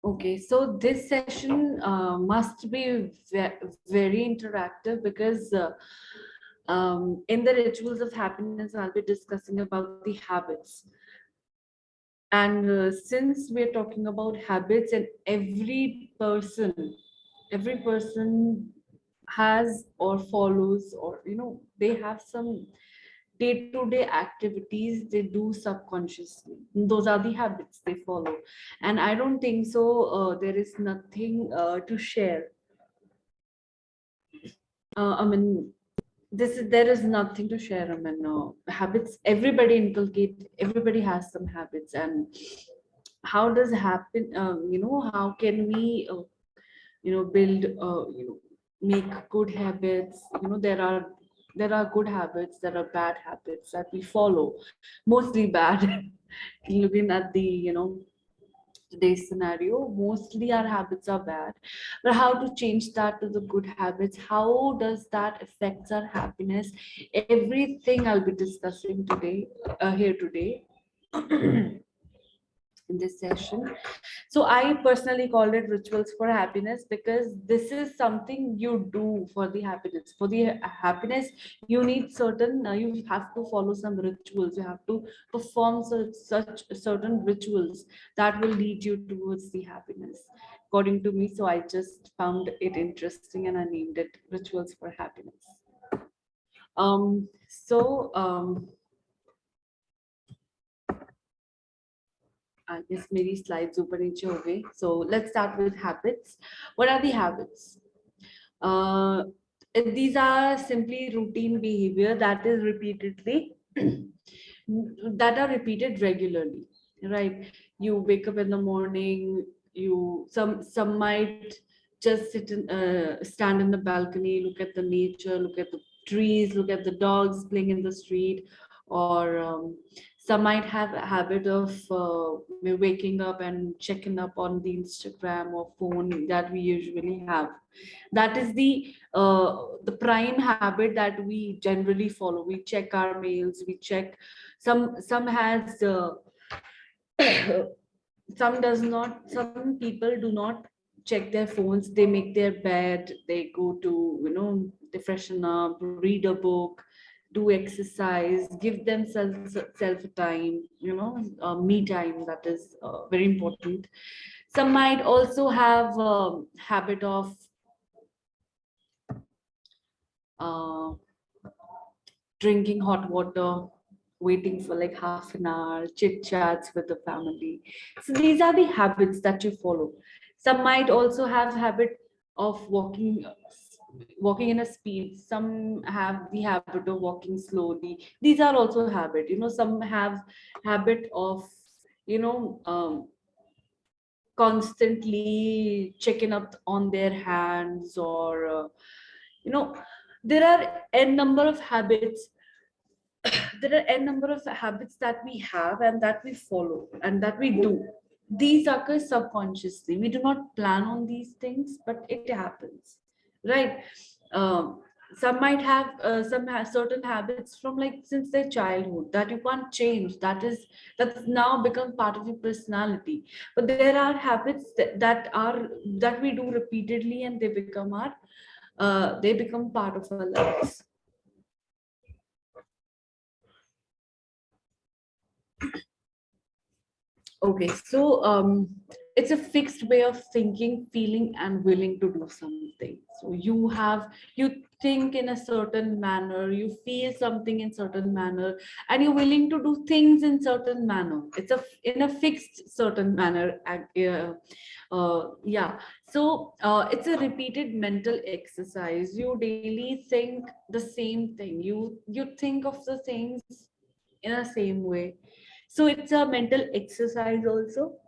Okay, so this session must be very interactive because in the rituals of happiness, I'll be discussing about the habits. And since we're talking about habits, and every person has or follows, or they have some day-to-day activities they do subconsciously. Those are the habits they follow, and I don't think so there is nothing to share. I mean, there is nothing to share. I mean, habits, everybody has some habits. And how does happen, how can we build, make good habits. There are good habits, there are bad habits that we follow, mostly bad. Looking at the today's scenario, mostly our habits are bad. But how to change that to the good habits? How does that affect our happiness? Everything I'll be discussing today, here today. In this session. So I personally called it rituals for happiness, because this is something you do for the happiness. For the happiness, you need certain, you have to follow some rituals. You have to perform such certain rituals that will lead you towards the happiness, according to me. So I just found it interesting and I named it rituals for happiness. So I guess मेरी slides ऊपर नीचे हो गई. So let's start with habits. What are the habits? Uh, these are simply routine behavior that is repeatedly that are repeated regularly, right? You wake up in the morning. Some might just stand in the balcony, look at the nature, look at the trees, look at the dogs playing in the street, or some might have a habit of waking up and checking up on the Instagram or phone that we usually have. That is the prime habit that we generally follow. We check our mails, we check. Some has some does not. Some people do not check their phones. They make their bed, they go to, they freshen up, read a book, do exercise, give themselves self time, me time. That is very important. Some might also have habit of uh, drinking hot water, waiting for like half an hour, chit chats with the family. So these are the habits that you follow. Some might also have habit of walking in a speed. Some have the habit of walking slowly. These are also habit. Some have habit of you know um, constantly checking up on their hands, or you know there are n number of habits. There are n number of habits that we have and that we follow and that we do. These occur subconsciously. We do not plan on these things, but it happens, right? Um, some might have certain habits from like since their childhood that you can't change. That's now become part of your personality. But there are habits that we do repeatedly, and they become part of our lives. Okay, so it's a fixed way of thinking, feeling, and willing to do something. So you think in a certain manner, you feel something in certain manner, and you're willing to do things in certain manner. It's in a fixed certain manner. Yeah. So it's a repeated mental exercise. You daily think the same thing. You think of the things in the same way. So it's a mental exercise also.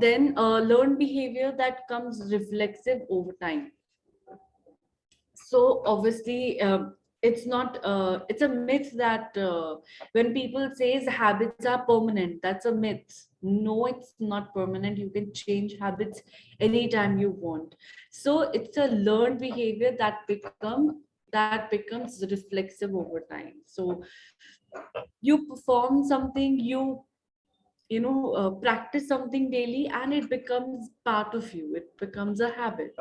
Then learned behavior that comes reflexive over time. So obviously, it's a myth that when people says habits are permanent, that's a myth. No, it's not permanent. You can change habits anytime you want. So it's a learned behavior that becomes reflexive over time. So you perform something, practice something daily and it becomes part of you, it becomes a habit,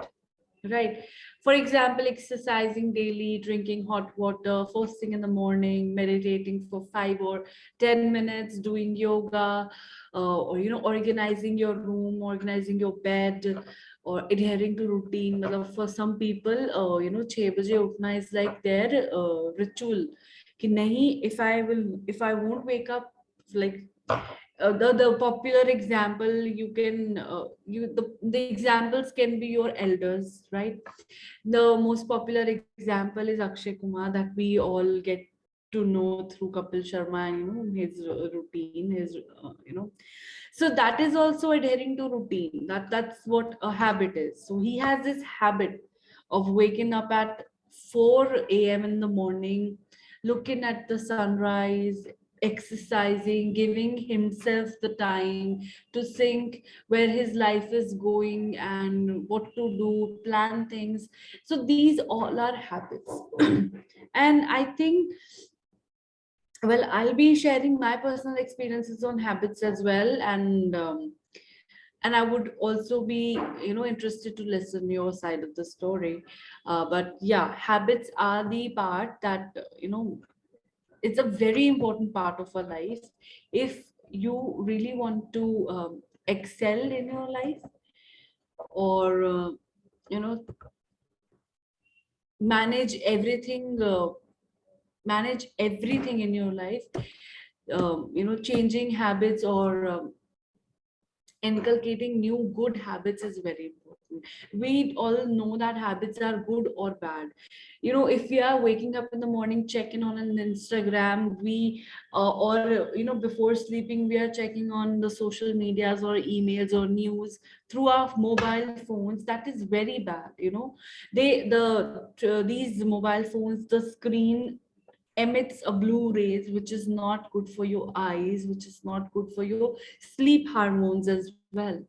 right? For example, exercising daily, drinking hot water first thing in the morning, meditating for 5 or 10 minutes, doing yoga, or organizing your room, organizing your bed, or adhering to routine. Matlab, for some people 6 baje utna is like their ritual, कि नहीं, if I won't wake up, like the popular example, you can the examples can be your elders, right? The most popular example is Akshay Kumar, that we all get to know through Kapil Sharma and his routine, his so that is also adhering to routine. That's what a habit is. So he has this habit of waking up at 4 a.m. in the morning, looking at the sunrise, exercising, giving himself the time to think where his life is going and what to do, plan things. So these all are habits. And I think, well, I'll be sharing my personal experiences on habits as well, and I would also be interested to listen your side of the story. But yeah, habits are the part that it's a very important part of our life. If you really want to excel in your life, or you know manage everything, manage everything in your life, changing habits or inculcating new good habits is very important. We all know that habits are good or bad. If we are waking up in the morning, checking on an Instagram, we or before sleeping, we are checking on the social medias or emails or news through our mobile phones. That is very bad. These mobile phones, the screen emits a blue rays, which is not good for your eyes, which is not good for your sleep hormones as well.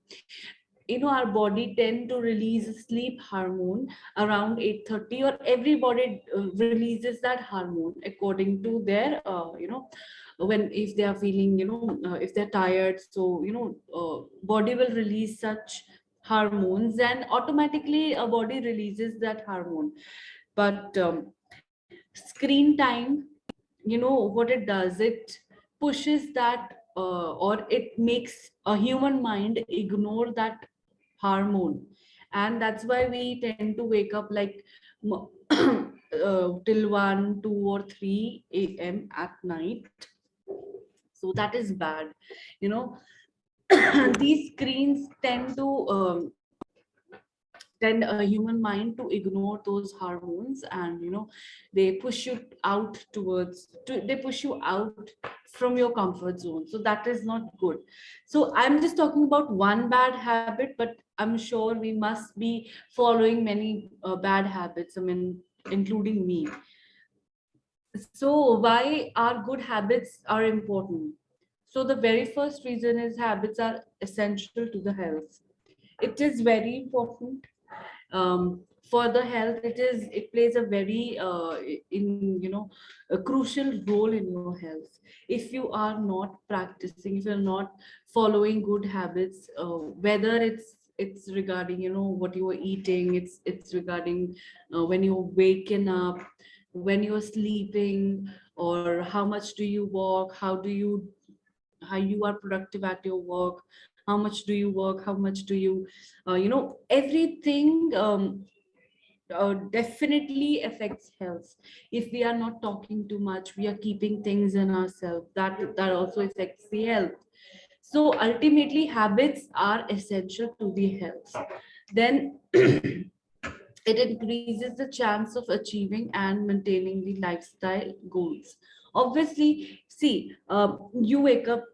Our body tend to release a sleep hormone around 8:30, or everybody releases that hormone according to their when, if they are feeling, if they're tired, so body will release such hormones, and automatically a body releases that hormone. But screen time, what it does, it pushes that, or it makes a human mind ignore that hormone, and that's why we tend to wake up like till 1, 2, or 3 a.m. at night. So that is bad. you know these screens tend a human mind to ignore those hormones, and they push you they push you out from your comfort zone. So that is not good. So I'm just talking about one bad habit, but I'm sure we must be following many bad habits, I mean, including me. So why are good habits are important? So the very first reason is habits are essential to the health. It is very important for the health. It plays a very in a crucial role in your health. If you are not practicing, if you're not following good habits, whether it's regarding what you are eating, it's regarding when you're waking up, when you're sleeping, or how much do you walk, how you are productive at your work, how much do you work, how much do you everything definitely affects health. If we are not talking too much, we are keeping things in ourselves, that also affects the health. So ultimately habits are essential to the health. Then it increases the chance of achieving and maintaining the lifestyle goals. Obviously, see, you wake up,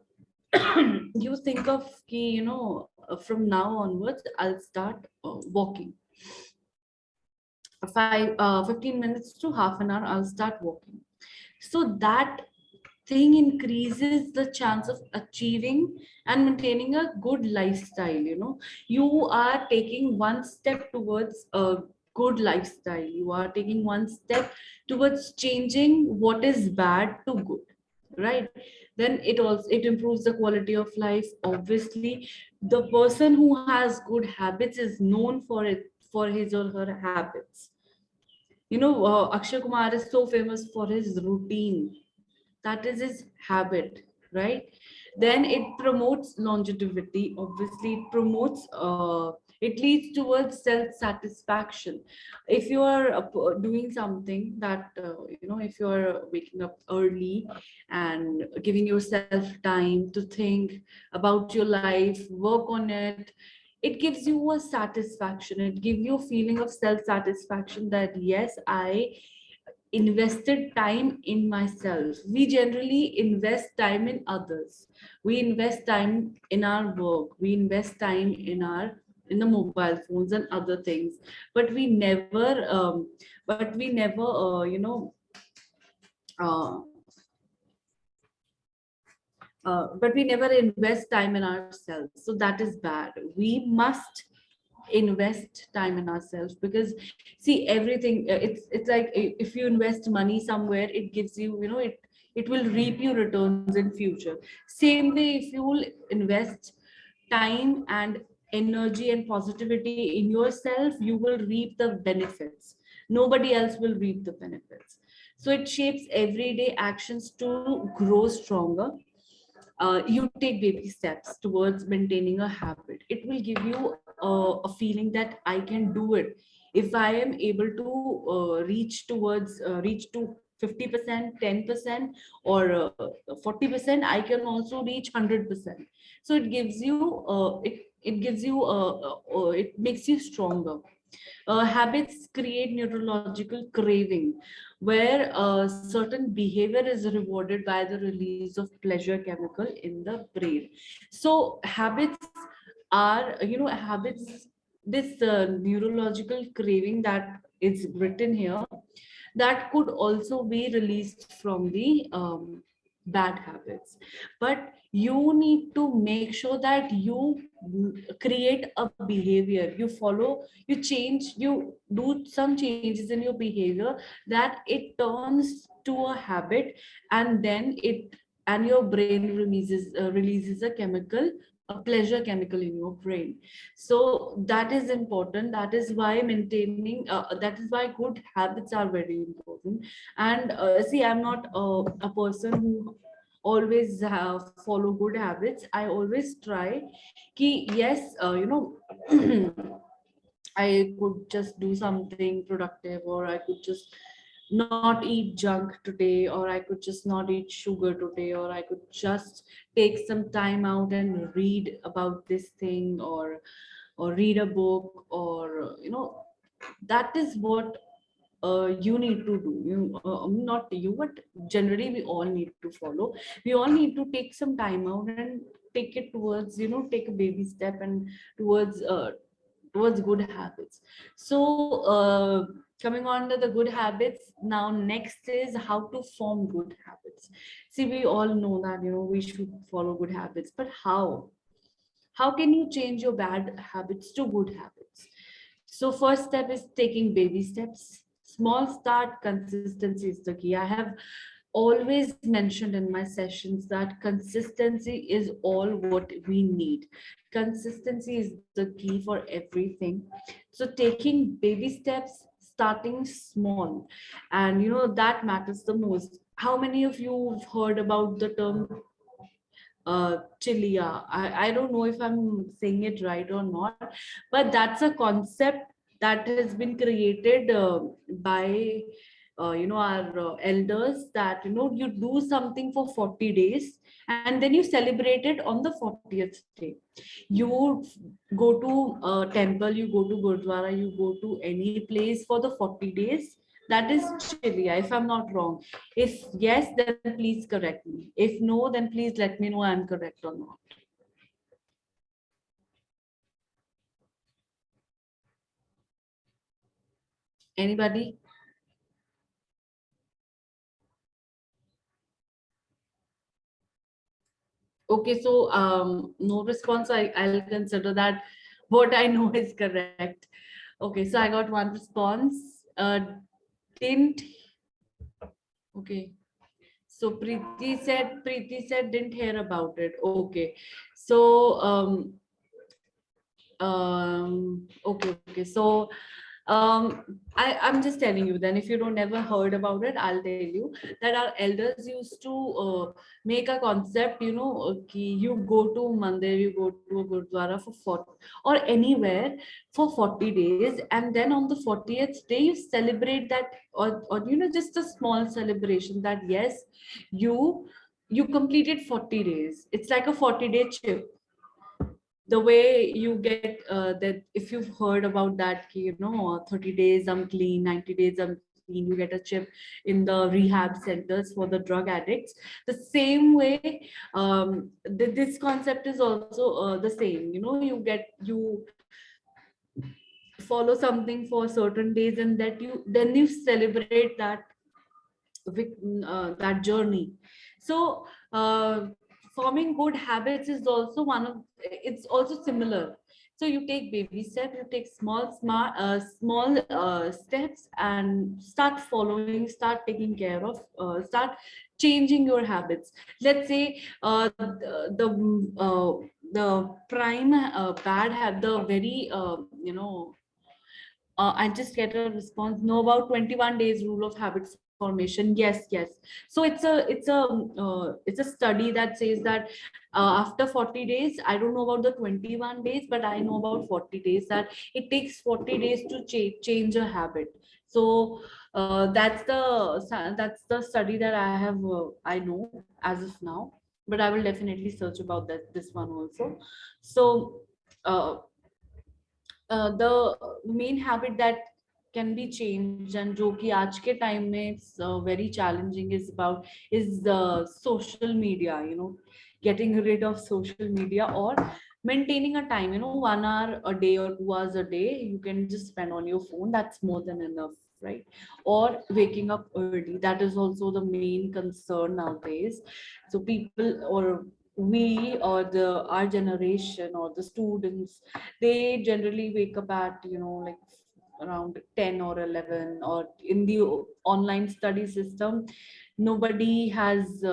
you think of ki, from now onwards I'll start walking 15 minutes to half an hour, I'll start walking. So that thing increases the chance of achieving and maintaining a good lifestyle. You are taking one step towards a good lifestyle, you are taking one step towards changing what is bad to good, right? Then it improves the quality of life. Obviously, the person who has good habits is known for it, for his or her habits. Akshay Kumar is so famous for his routine. That is his habit, right? Then it promotes longevity. Obviously, it leads towards self satisfaction. If you are doing something that if you are waking up early and giving yourself time to think about your life, work on it, it gives you a satisfaction. It gives you a feeling of self satisfaction that yes, I invested time in myself. We generally invest time in others. We invest time in our work. We invest time in the mobile phones and other things. But we never, uh, but we never invest time in ourselves. So that is bad. We must invest time in ourselves, because see, everything, it's like, if you invest money somewhere, it gives you, it will reap you returns in future. Same way, if you will invest time and energy and positivity in yourself, you will reap the benefits. Nobody else will reap the benefits. So it shapes everyday actions to grow stronger. You take baby steps towards maintaining a habit. It will give you a feeling that I can do it. If I am able to reach to 50%, 10%, or 40%, I can also reach 100%. So it gives you it gives you it makes you stronger. Habits create neurological craving, where certain behavior is rewarded by the release of pleasure chemical in the brain. So habits are, habits, this neurological craving that is written here, that could also be released from the bad habits. But you need to make sure that you create a behavior, you follow, you change, you do some changes in your behavior, that it turns to a habit. And then your brain releases a chemical, a pleasure chemical in your brain. So that is important. That is why maintaining that is why good habits are very important. And see, I'm not a person who always follow good habits. I always try ki, yes, I could just do something productive, or I could just not eat junk today, or I could just not eat sugar today, or I could just take some time out and read about this thing, or read a book, or that is what you need to do. Not you, but generally we all need to follow. We all need to take some time out and take it towards, take a baby step and towards good habits. So coming on to the good habits, now next is how to form good habits. See, we all know that we should follow good habits, but how can you change your bad habits to good habits? So first step is taking baby steps. Small start, consistency is the key. I have always mentioned in my sessions that consistency is all what we need. Consistency is the key for everything. So taking baby steps, starting small, and that matters the most. How many of you have heard about the term chilia? I don't know if I'm saying it right or not, but that's a concept that has been created by our elders, that you do something for 40 days and then you celebrate it on the 40th day. You go to a temple, you go to gurdwara, you go to any place for the 40 days. That is chilia, if I'm not wrong. If yes, then please correct me. If no, then please let me know I'm correct or not. Anybody? Okay, so no response. I'll consider that what I know is correct. Okay, so I got one response. Didn't. Okay. So Preeti said didn't hear about it. Okay. So okay. So I'm just telling you then, if you don't ever heard about it, I'll tell you that our elders used to make a concept, you go to mandir, you go to a gurdwara for 40 or anywhere for 40 days, and then on the 40th day you celebrate that, or just a small celebration that yes, you you completed 40 days. It's like a 40-day chip. The way you get that, if you've heard about that, 30 days I'm clean, 90 days I'm clean, you get a chip in the rehab centers for the drug addicts. The same way, this concept is also the same. You follow something for certain days, and then you celebrate that journey. So forming good habits is also it's also similar. So you take baby steps, you take small steps, and start following, start taking care of, start changing your habits. Let's say the prime bad have the very I just get a response. Know about 21 days rule of habits formation. Yes. So it's a study that says that after 40 days, I don't know about the 21 days, but I know about 40 days, that it takes 40 days to change a habit. So that's the study that I know as of now, but I will definitely search about this one also. So uh, the main habit that can be changed, and जो कि आज के time में it's very challenging, is social media. Getting rid of social media, or maintaining a time, 1 hour a day or 2 hours a day you can just spend on your phone. That's more than enough, right? Or waking up early, that is also the main concern nowadays. So people, or we, or the our generation, or the students, they generally wake up at like around 10 or 11, or in the online study system, nobody has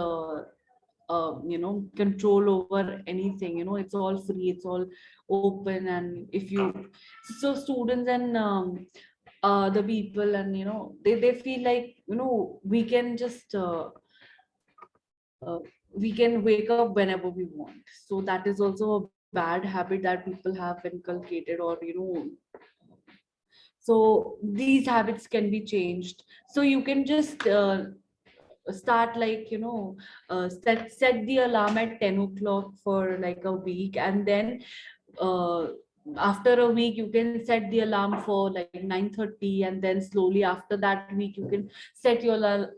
control over anything. It's all free, it's all open. And if you so students and the people, and they feel like we can just uh, we can wake up whenever we want. So that is also a bad habit that people have inculcated, or so these habits can be changed. So you can just start, like set the alarm at 10 o'clock for like a week, and then uh, after a week you can set the alarm for like 9:30, and then slowly after that week you can set your alarm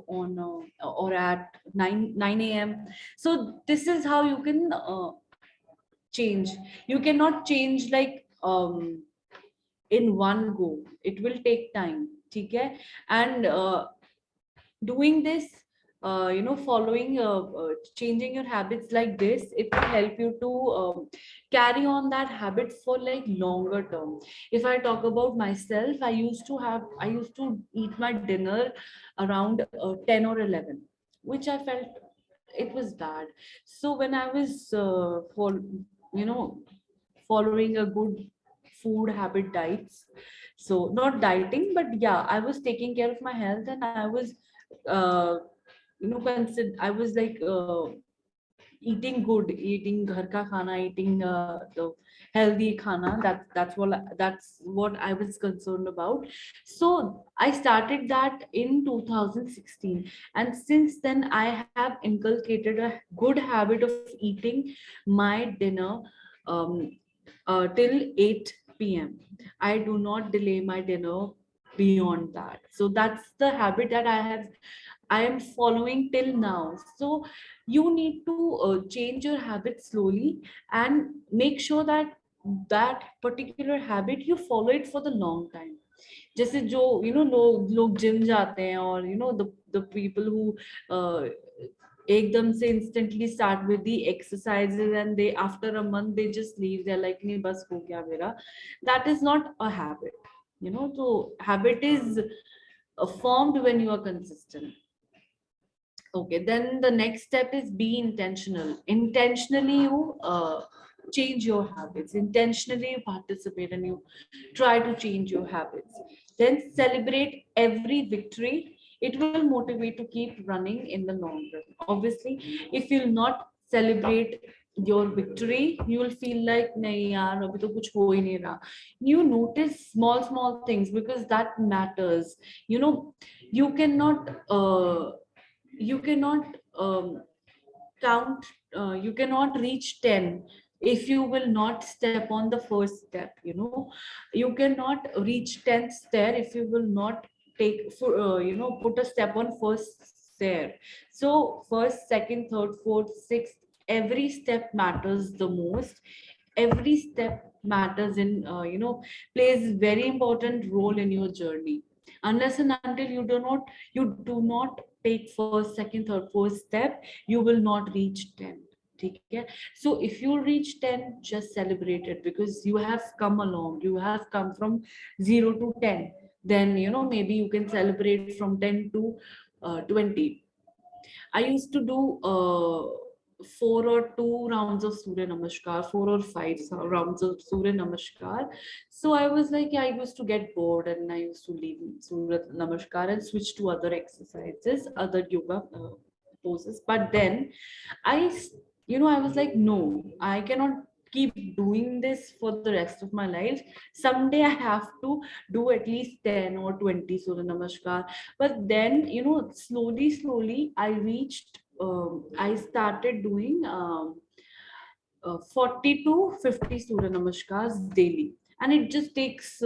on or at 9 a.m. So this is how you can change. You cannot change like in one go. It will take time. Okay? And doing this, following changing your habits like this, it will help you to carry on that habit for like longer term. If I talk about myself, I used to eat my dinner around 10 or 11, which I felt it was bad. So when I was you know following a good food habit diets, so not dieting, but yeah, I was taking care of my health, and I was uh, I was like eating good, eating ghar ka khana, eating the healthy khana. That's what I was concerned about. So I started that in 2016, and since then I have inculcated a good habit of eating my dinner um, till 8 p.m. I do not delay my dinner beyond that. So that's the habit that I am following till now. So you need to change your habit slowly, and make sure that that particular habit you follow it for the long time. जैसे जो लोग gym जाते हैं, और the people who uh, एकदम से instantly start with the exercises, and they after a month they just leave. They're like नहीं बस हो गया मेरा. That is not a habit. So habit is formed when you are consistent. Okay, then the next step is be intentional. Intentionally, you change your habits. Intentionally, you participate and you try to change your habits. Then celebrate every victory. It will motivate to keep running in the long run. Obviously, if you'll not celebrate your victory, you will feel like, nahi yaar, abhi to kuch ho hi nahi raha. You notice small things because that matters. You know, you cannot. You cannot count you cannot reach 10 if you will not step on the first step, you know. You cannot reach 10th stair if you will not take put a step on first stair. So first, second, third, fourth, sixth, every step matters the most. Every step matters in plays very important role in your journey. Unless and until you do not take first, second, third, fourth step, you will not reach 10. Okay, so if you reach 10, just celebrate it because you have come along, you have come from 0 to 10. Then maybe you can celebrate from 10 to 20. I used to do 4 or 2 rounds of Surya Namaskar, 4 or 5 rounds of Surya Namaskar. So I was like, yeah, I used to get bored and I used to leave Surya Namaskar and switch to other exercises, other yoga poses. But then I was like, no, I cannot keep doing this for the rest of my life. Someday I have to do at least 10 or 20 Surya Namaskar. But then, slowly, I started doing 40 to 50 Surya Namaskars daily. And it just takes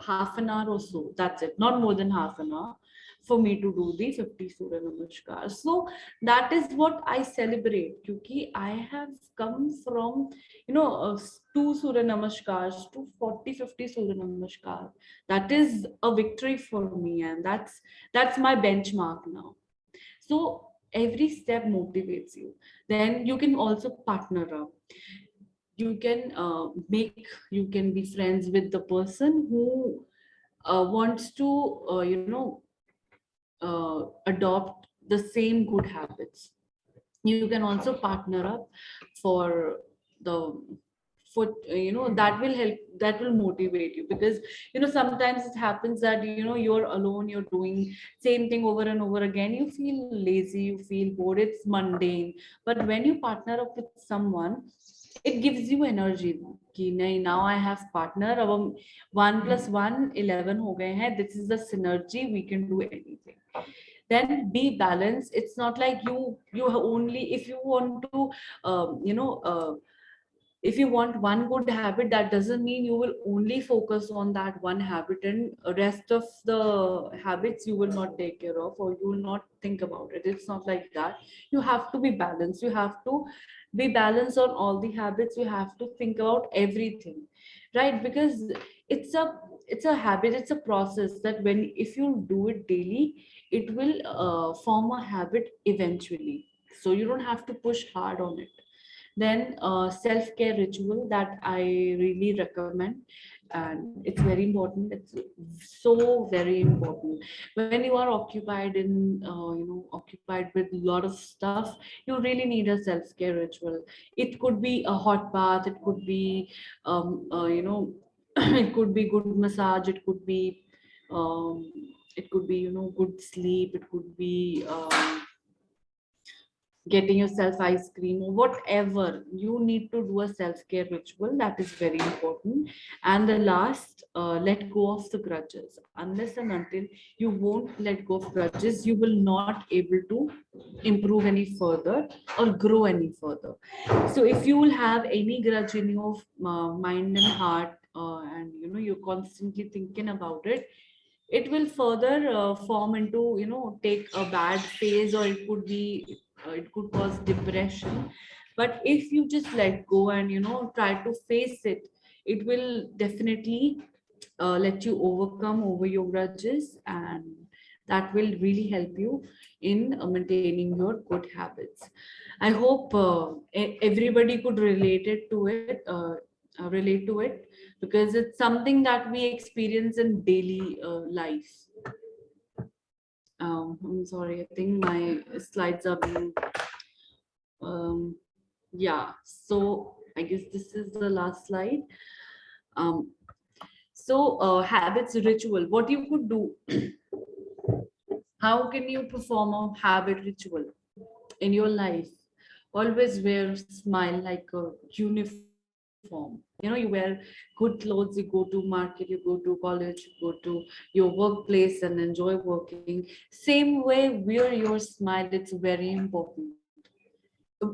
half an hour or so. That's it, not more than half an hour for me to do the 50 Surya Namaskars. So that is what I celebrate. Because I have come from, 2 Surya Namaskars to 40, 50 Surya Namaskar. That is a victory for me, and that's my benchmark now. So every step motivates you. Then you can also partner up. You can be friends with the person who wants to adopt the same good habits. You can also partner up for the that will help, that will motivate you. Because sometimes it happens that you're alone, you're doing same thing over and over again, you feel lazy, you feel bored, it's mundane. But when you partner up with someone, it gives you energy कि नहीं, now I have partner, अब हम 1 + 1 11 हो गए हैं, this is the synergy, we can do anything. Then be balanced. It's not like you only, if you want to if you want one good habit, that doesn't mean you will only focus on that one habit and rest of the habits you will not take care of, or you will not think about it. It's not like that. You have to be balanced. You have to be balanced on all the habits. You have to think about everything, right? Because it's a it's a habit, it's a process that when if you do it daily, it will form a habit eventually. So you don't have to push hard on it. Then self-care ritual that I really recommend, and it's very important. It's so very important. When you are occupied in occupied with a lot of stuff, you really need a self-care ritual. It could be a hot bath, it could be it could be good massage, um, it could be good sleep, it could be getting yourself ice cream, or whatever. You need to do a self-care ritual, that is very important. And the last, let go of the grudges. Unless and until you won't let go of grudges, you will not able to improve any further or grow any further. So if you will have any grudge in your mind and heart, and you're constantly thinking about it, it will further form into, take a bad phase, or it could cause depression. But if you just let go and try to face it, it will definitely let you overcome over your grudges, and that will really help you in maintaining your good habits. I hope everybody could relate to it, because it's something that we experience in daily life. I'm sorry, I think my slides are being, um, yeah. So I guess this is the last slide. Um, Habits, ritual, what you could do, how can you perform a habit ritual in your life? Always wear smile like a uniform. You wear good clothes, you go to market, you go to college, you go to your workplace and enjoy working. Same way, wear your smile. It's very important.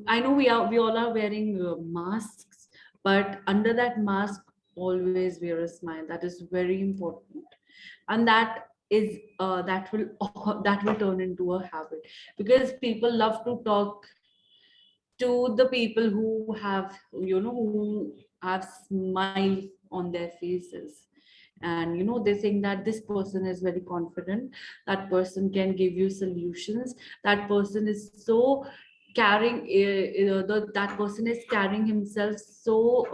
I know we all are wearing masks, but under that mask, always wear a smile. That is very important, and that will that will turn into a habit, because people love to talk to the people who have, who have smile on their faces, and they think that this person is very confident, that person can give you solutions, that person is so carrying that person is carrying himself so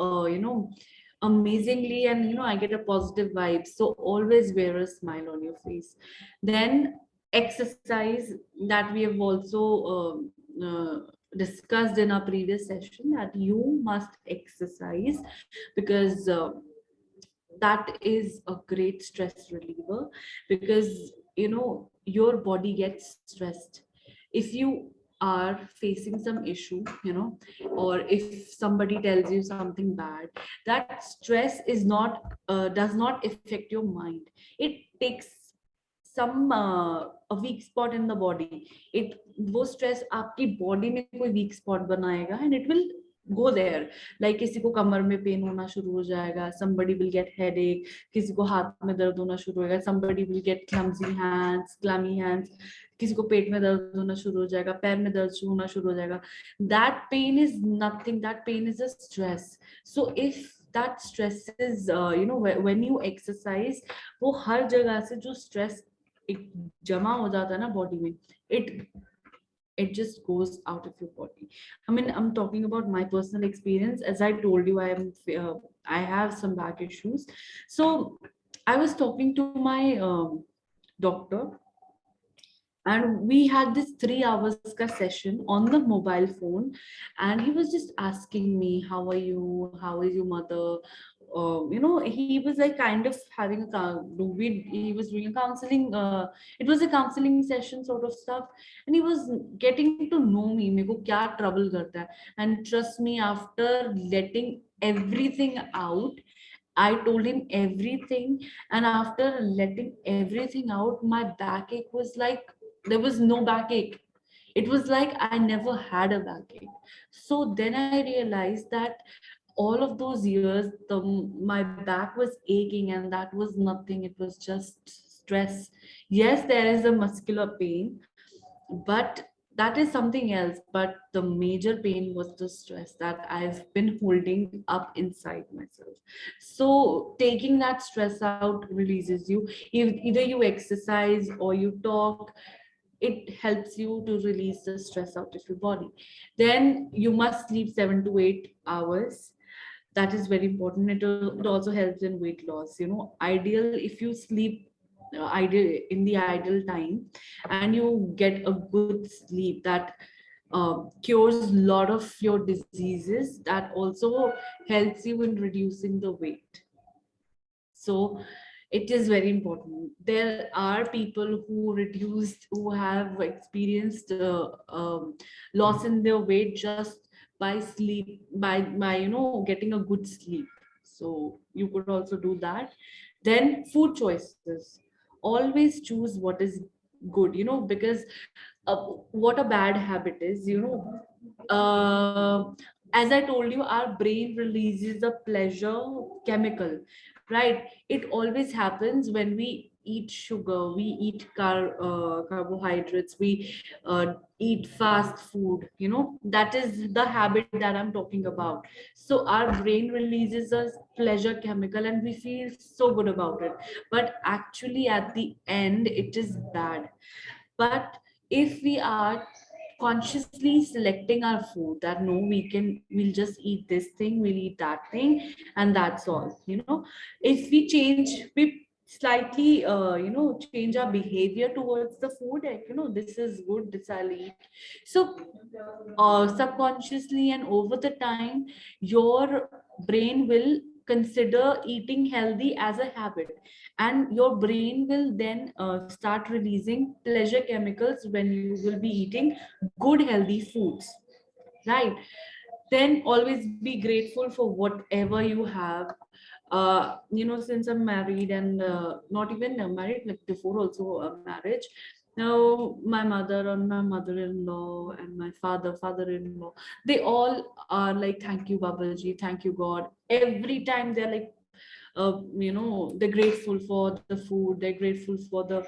amazingly, and I get a positive vibe. So always wear a smile on your face. Then exercise, that we have also discussed in our previous session, that you must exercise, because that is a great stress reliever, because your body gets stressed if you are facing some issue, or if somebody tells you something bad. That stress is not does not affect your mind. It takes some a weak spot in the body. It वो stress आपकी body में कोई weak spot बनाएगा, and it will go there. Like किसी को कमर में pen होना शुरू हो जाएगा, somebody will get headache, किसी को हाथ में दर्द होना शुरू होगा, somebody will get clammy hands, किसी को पेट में दर्द होना शुरू हो जाएगा, पैर में दर्द होना शुरू हो जाएगा. That pain is nothing, that pain is a stress. So if that stress is when you exercise, वो हर जगह से जो stress एक जमा हो जाता है ना बॉडी में, it just goes out of your body. I mean, I'm talking about my personal experience. As I told you, I have some back issues. So I was talking to my doctor, and we had this 3 hours ka session on the mobile phone, and he was just asking me, how are you, how is your mother. He was like kind of having he was doing a counseling, it was a counseling session sort of stuff, and he was getting to know me, मेरे को क्या trouble करता है. And trust me, after letting everything out, I told him everything, and after letting everything out, my backache was like there was no backache. It was like I never had a backache. So then I realized that all of those years, my back was aching, and that was nothing. It was just stress. Yes, there is a muscular pain, but that is something else. But the major pain was the stress that I've been holding up inside myself. So taking that stress out releases you. Either you exercise or you talk, it helps you to release the stress out of your body. Then you must sleep 7 to 8 hours. That is very important. It also helps in weight loss. Ideal if you sleep ideal in the ideal time, and you get a good sleep, that cures a lot of your diseases. That also helps you in reducing the weight. So it is very important. There are people who have experienced loss in their weight just by sleep, by getting a good sleep. So you could also do that. Then food choices, always choose what is good, because what a bad habit is, as I told you, our brain releases a pleasure chemical, right? It always happens when we eat sugar, we eat carbohydrates, we eat fast food. That is the habit that I'm talking about. So our brain releases a pleasure chemical, and we feel so good about it. But actually, at the end, it is bad. But if we are consciously selecting our food, that no, we'll just eat this thing, we'll eat that thing, and that's all. If we change, we slightly change our behavior towards the food, like this is good, this I'll eat. So subconsciously and over the time, your brain will consider eating healthy as a habit, and your brain will then start releasing pleasure chemicals when you will be eating good healthy foods, right? Then always be grateful for whatever you have. Since I'm married, and not even married, like before also marriage, now my mother and my mother-in-law and my father-in-law, they all are like, thank you Babaji, thank you God. Every time they're like, they're grateful for the food, they're grateful for the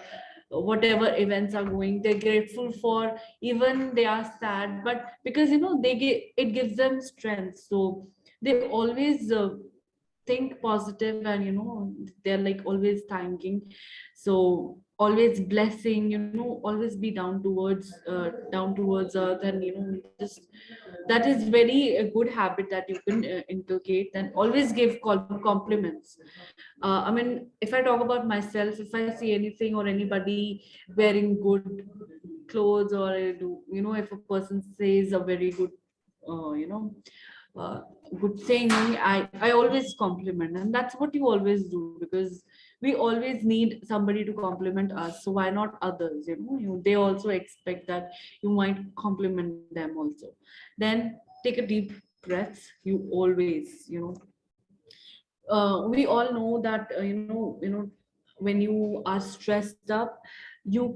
whatever events are going, they're grateful for, even they are sad, but because they get, it gives them strength, so they always think positive, and they're like always thanking, so always blessing, always be down towards earth, and just that is very a good habit that you can inculcate, and always give compliments. I mean, if I talk about myself, if I see anything or anybody wearing good clothes, or I do, if a person says a very good, uh, you know, uh, good thing, I always compliment, and that's what you always do, because we always need somebody to compliment us. So why not others? They also expect that you might compliment them also. Then take a deep breath. You always, we all know that when you are stressed up, you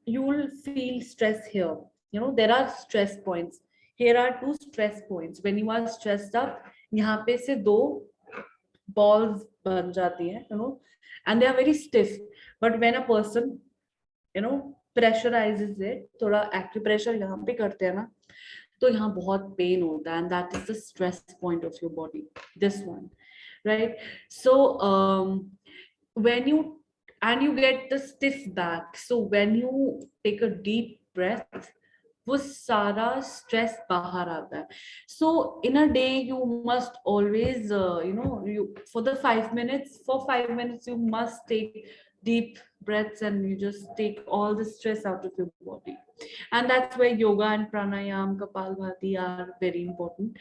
will feel stress here. There are stress points. Here are two stress points. When you are stressed up, यहाँ पे से दो balls बन जाती हैं, and they are very stiff. But when a person pressurizes it, थोड़ा acupressure यहाँ पे करते हैं ना, तो यहाँ बहुत पेन होता है, and that is the stress point of your body, this one, right? So when you, and you get the stiff back, so when you take a deep breath, वो सारा stress बाहर आता है. So in a day you must always you, for the 5 minutes, for 5 minutes you must take deep breaths, and you just take all the stress out of your body. And that's where yoga and pranayam, kapalbhati are very important.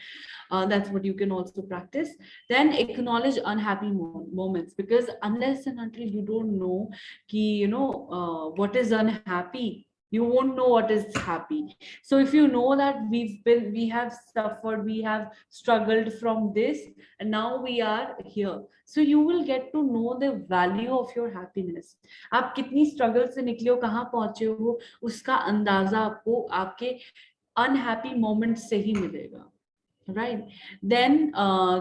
That's what you can also practice. Then acknowledge unhappy moments, because unless and until you don't know ki, what is unhappy, you won't know what is happy. So if you know that we have suffered, we have struggled from this, and now we are here, so you will get to know the value of your happiness. आप कितनी struggle से निकले हो, कहाँ पहुंचे हो, उसका अंदाजा आपको आपके unhappy moments से ही मिलेगा, right? Then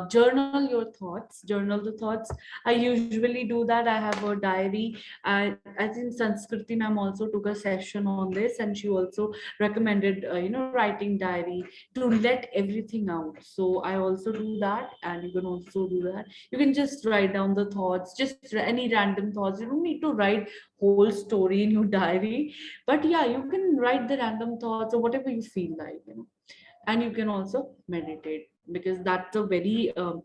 journal the thoughts. I usually do that. I have a diary. I think Sanskriti ma'am also took a session on this, and she also recommended writing diary to let everything out. So I also do that, and you can also do that. You can just write down the thoughts, just any random thoughts. You don't need to write whole story in your diary, but yeah, you can write the random thoughts or whatever you feel like. And you can also meditate, because that's a very yog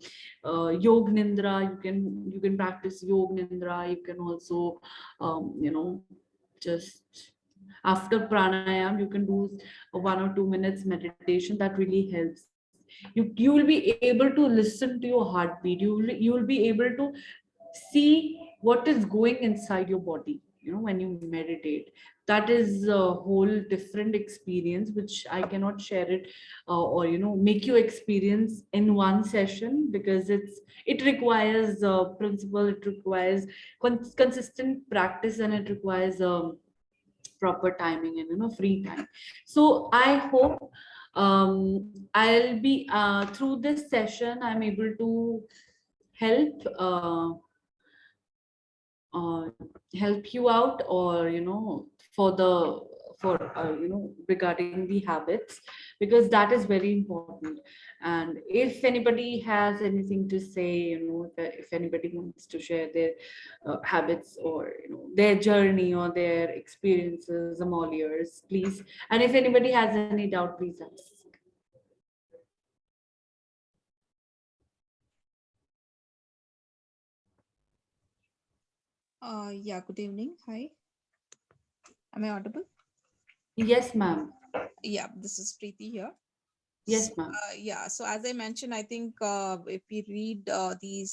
nindra. You can practice yog nindra. You can also just after pranayam you can do 1 or 2 minutes meditation. That really helps. You will be able to listen to your heartbeat. You will be able to see what is going inside your body, when you meditate. That is a whole different experience, which I cannot share it, or make you experience in one session, because it requires principle, it requires consistent practice, and it requires proper timing and free time. So I hope I'll be through this session I'm able to help uh, help you out, or for the for regarding the habits, because that is very important. And if anybody has anything to say, if anybody wants to share their habits, or their journey or their experiences, I'm all ears, please. And if anybody has any doubt, please ask. Yeah, good evening. Hi. Am I audible? Yes, ma'am. Yeah, this is Preeti here. So, Yes, ma'am. yeah, so as I mentioned, I think if we read these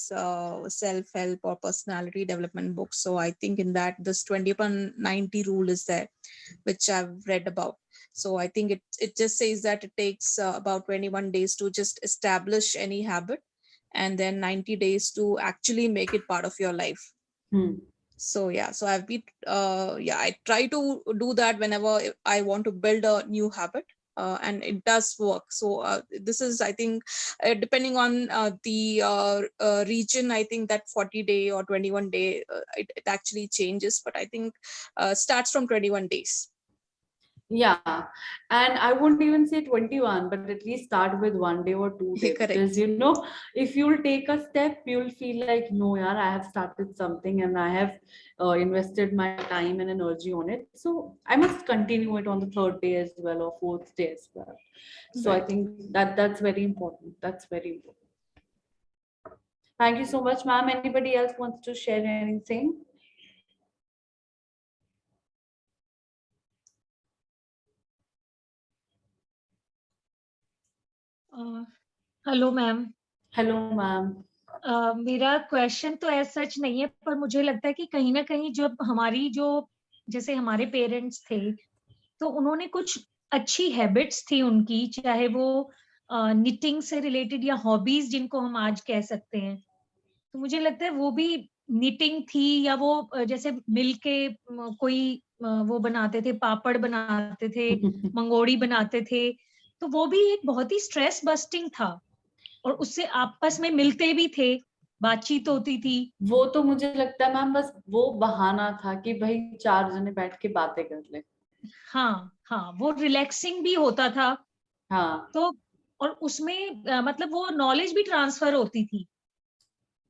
self-help or personality development books, so I think in that this 21-90 rule is there, which I've read about. So I think it just says that it takes about 21 days to just establish any habit, and then 90 days to actually make it part of your life. Hmm. So yeah, so I've been yeah, I try to do that whenever I want to build a new habit, and it does work. So this is, I think, depending on the region, I think that 40-day or 21-day, it actually changes, but I think starts from 21 days. Yeah, and I won't even say 21, but at least start with 1 day or 2 day, because Correct. if you'll take a step, you'll feel like, no, yeah, I have started something and I have invested my time and energy on it. So I must continue it on the third day as well or fourth day as well. So I Right. think that's very important. That's very important. Thank you so much, ma'am. Anybody else wants to share anything? Hello ma'am. Hello, ma'am. मेरा question तो ऐसा सच नहीं है, पर मुझे लगता है कि कहीं ना कहीं जब हमारी जो जैसे हमारे पेरेंट्स थे, तो उन्होंने कुछ अच्छी हैबिट्स थी उनकी, चाहे वो निटिंग से रिलेटेड या हॉबीज जिनको हम आज कह सकते हैं, तो मुझे लगता है वो भी निटिंग थी, या वो जैसे मिल के कोई वो बनाते थे, पापड़ बनाते थे, मंगोड़ी बनाते थे, तो वो भी एक बहुत ही स्ट्रेस बस्टिंग था, और उससे आपस में मिलते भी थे, बातचीत होती थी। वो तो मुझे लगता है मैम बस वो बहाना था कि भाई चार जने बैठ के बातें कर ले। हाँ हाँ, वो रिलैक्सिंग भी होता था। हाँ तो और उसमें मतलब वो नॉलेज भी ट्रांसफर होती थी,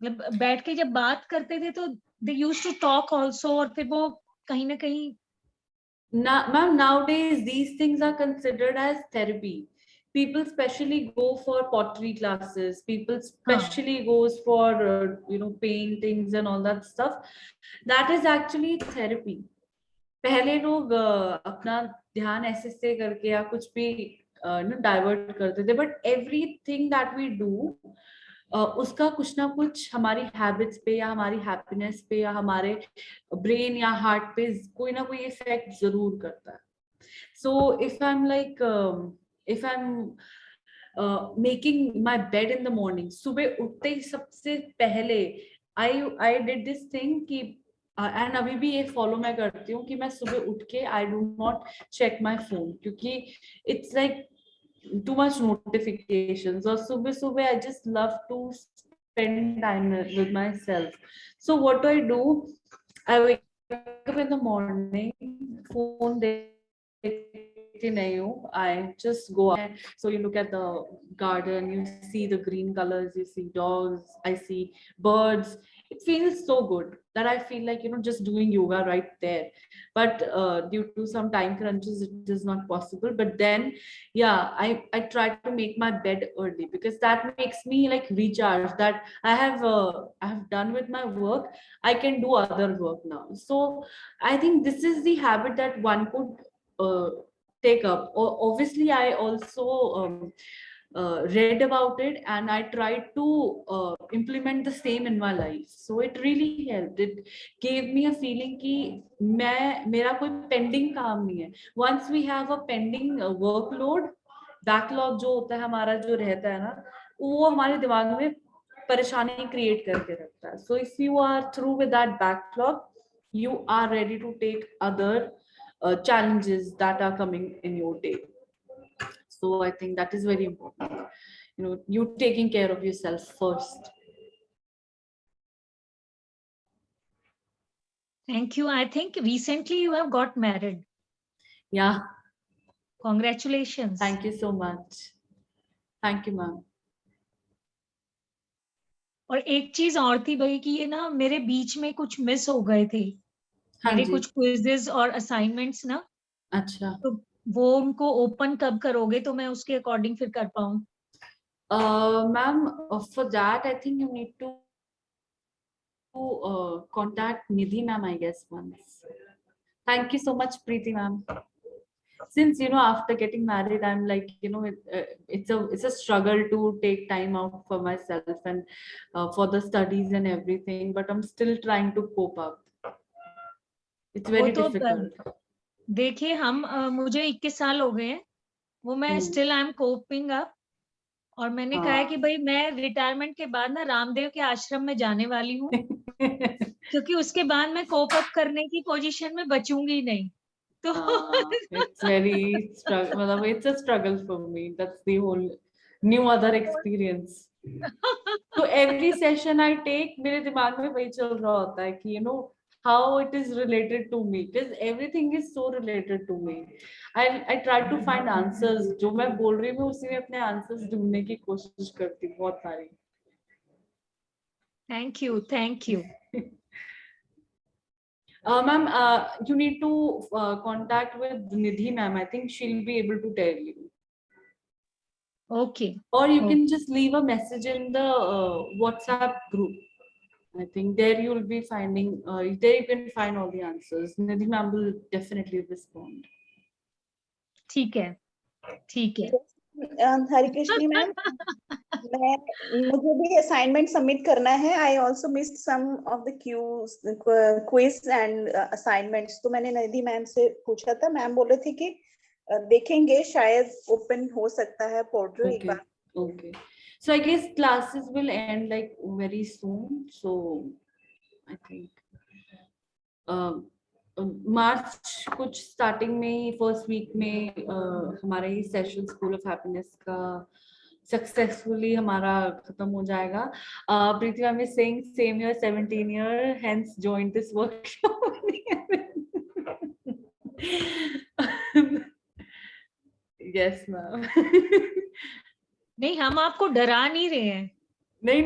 मतलब बैठ के जब बात करते थे तो दे यूज टू टॉक ऑल्सो, और फिर वो कहीं ना कहीं। now, ma'am, nowadays these things are considered as therapy. People specially go for pottery classes. People हाँ specially goes for paintings and all that stuff. That is actually therapy. पहले लोग अपना ध्यान ऐसे से करके या कुछ भी डाइवर्ट करते थे, but everything that we do उसका कुछ ना कुछ हमारी हैबिट्स पे या हमारी हैप्पीनेस पे या हमारे ब्रेन या हार्ट पे कोई ना कोई इफेक्ट जरूर करता है. So if I am making my bed in the morning, सुबह उठते ही सबसे पहले आई आई डिड दिस थिंग कि एंड अभी भी ये फॉलो मैं करती हूँ कि मैं सुबह उठ के I do not check my phone, क्योंकि it's like too much notifications, or subah I just love to spend time with myself. So what do I do? I wake up in the morning, phone dekhti nahi hu, I just go outside. So you look at the garden, you see the green colors, you see dogs, I see birds. It feels so good that I feel like just doing yoga right there. But due to some time crunches it is not possible. But then yeah, I try to make my bed early, because that makes me like recharge, that I have done with my work, I can do other work now. So I think this is the habit that one could uh, take up. Obviously I also read about it and I tried to implement the same in my life, so it really helped. It gave me a feeling कि मैं मेरा कोई pending काम नहीं है. Once we have a pending workload, backlog जो होता है हमारा, जो रहता है ना, वो हमारे दिमाग में परेशानी क्रिएट करके रखता है. So if you are through with that backlog, you are ready to take other challenges that are coming in your day. So I think that is very important, you taking care of yourself first. Thank you. I think recently you have got married. Yeah, congratulations. thank you so much. Thank you, ma'am. और एक चीज और थी भाई कि ये ना मेरे बीच में कुछ मिस हो गए थे, हाँ मेरे जी. कुछ क्विजेस और असाइनमेंट्स ना, अच्छा. तो वो उनको ओपन कब करोगे तो मैं उसके अकॉर्डिंग फिर कर पाऊँ। Ma'am, for that I think you need to contact Nidhi ma'am, I guess, once. Thank you so much, Preeti ma'am. Since after getting married, I'm like, it's a struggle to take time out for myself and for the studies and everything, but I'm still trying to cope up. It's very difficult. देखिए हम मुझे 21 साल हो गए हैं, वो मैं still I am coping up, और मैंने कहा है कि भाई मैं रिटायरमेंट के बाद ना रामदेव के आश्रम में जाने वाली हूँ, क्योंकि उसके बाद मैं कोप अप करने की पोजीशन में बचूंगी नहीं. तो it's very struggle. It's a struggle for me. That's the whole new other experience. So every session I take, मेरे दिमाग में वही चल रहा होता है कि how it is related to me, because everything is so related to me. I try to find answers. जो मैं बोल रही हूँ उसी में अपने answers ढूंढने की कोशिश करती हूँ बहुत सारी. Thank you. Ma'am, you need to contact with Nidhi ma'am. I think she'll be able to tell you. Okay. Or you can just leave a message in the WhatsApp group. I think there you will be finding, there you can find all the answers. Nidhi ma'am will definitely respond. ठीक है. हरे Krishna ma'am, मुझे भी assignment submit करना है. I also missed some of the quiz and assignments. तो मैंने निधि ma'am से पूछा था, मैम बोल रहे थे कि देखेंगे, शायद ओपन हो सकता है पोर्टल एक बार. Okay. So I guess classes will end like very soon. So I think मार्च कुछ स्टार्टिंग में ही, फर्स्ट वीक में हमारा ये सेशन स्कूल ऑफ हैप्पीनेस का सक्सेसफुली हमारा खत्म हो जाएगा. Preeti ma'am is saying same year 17 year, hence join this workshop. Yes ma'am. नहीं, हम आपको डरा नहीं रहे हैं. नहीं